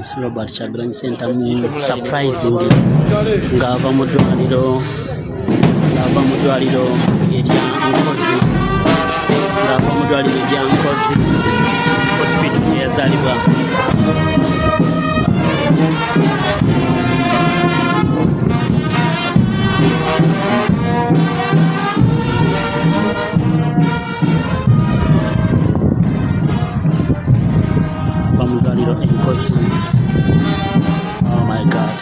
Prince Robert Kyagulanyi Ssentamu surprisingly ng'ava mu ddwaliro erya Nkozi hospital gye yazaalibwa. Nkozi. Oh my God.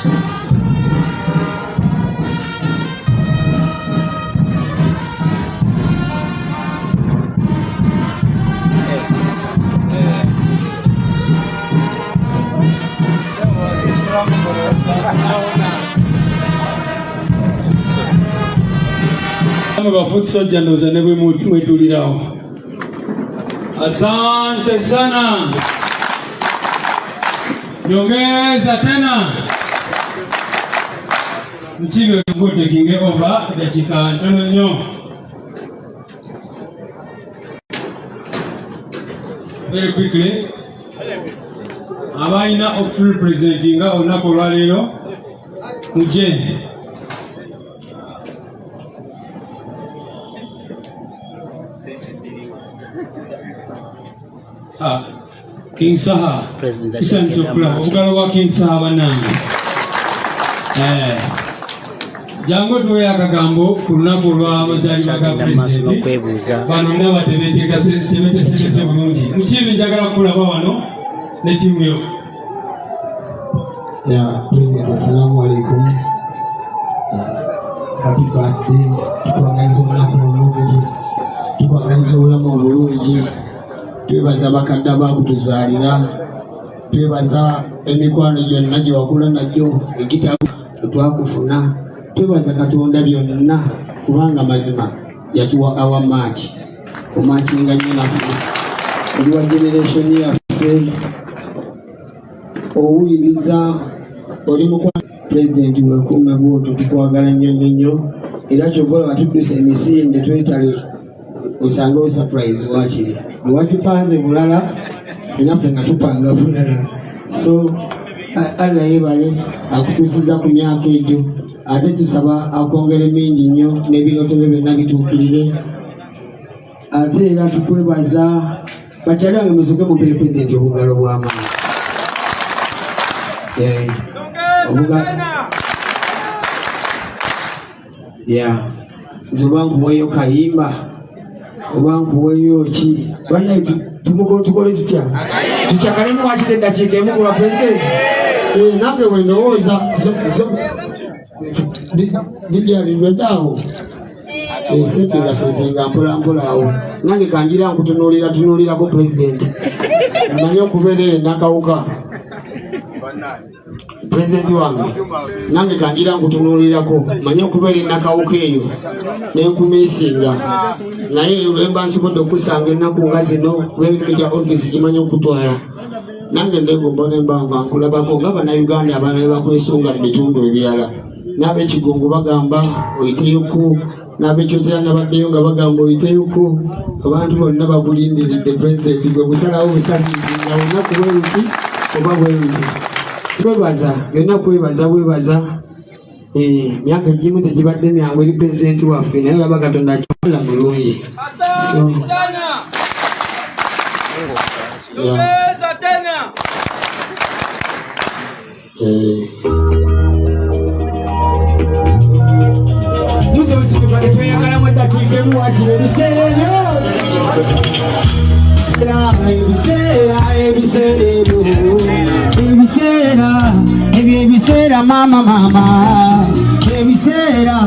Bafuti soja ndoza ne bwe mwetulirawo. Asante sana. Nyongeza tena. Mchigo ngote kinge over dakika ntono nnyo. Very quickly. Abaina okurepresentinga olunaku olwaleero muje. King Saha President Obugalo wa King Saha banange jango tuwe akagambo ku lunaku olw'amazaalibwa ga President bano nabo tebeteekese bulungi mukiibi njagala kulaba wano ne tiimu yo. President, assalamu alaikum. Happy birthday. Tukwagaliza olunaku olulungi, tukwagaliza obulamu obulungi. Twebaza bakadde abakutuzaalira, twebaza emikwano gyonna gye wakula nagyo, ekitabo twakufuna, twebaza Katonda byonna kubanga mazima yakiwa awa maaki omaakinga nnyo naffe oli wa generation yaffe owuliriza oli mukwano. President wekuume bwotyo tukwagala nnyo era kyova batudduse emisinde twetale osanga surprise wakiri wakipanze bulala enaffe nga tupanga bulala. So Allah yebale akutuusiza ku myaka egyo, ate tusaba akwongere mingi nnyo n'ebirooto bye byonna bituukirire. Ate era tukwebaza bakyali bange musuke mu President obugalo bw'amaanyi. Nze bankuweeyo kayimba oba nkuweeyo ki bannaye tukole tutya tukyakalemu wakiri eddakiika emu ku lwa President. Nange bwe ndowooza dijalindweddaawo setinga mpolampola awo nange kanjira nkutunuulirako President manye okubeera enakawuka President wange nange kanjira nkutunuulirako manye okubeera enakawuka eyo nenkumiisinga naye lwemba nsobodde okusanga ennaku nga zino w'ebintu gya office gimanye okutwala nange ndegomba nembanga nkulabako nga bannayuganda abalala bakwesunga mu bitundu ebirala n'ab'ekigongo bagamba oyiteyoko n'ab'ekyotera nabaddeyo nga bagamba oyiteyoko abantu bonna bakulindiridde President gwe busalawo busazi nti nga olunaku bweruti oba bweruti. Twebaza byonna bwebaza myaka egimu tegibadde myangu eri President waffe naye olaba Katonda akikola mulungi. Tweyagalamu eddakiika emu wakiri ebiseera mama ebiseera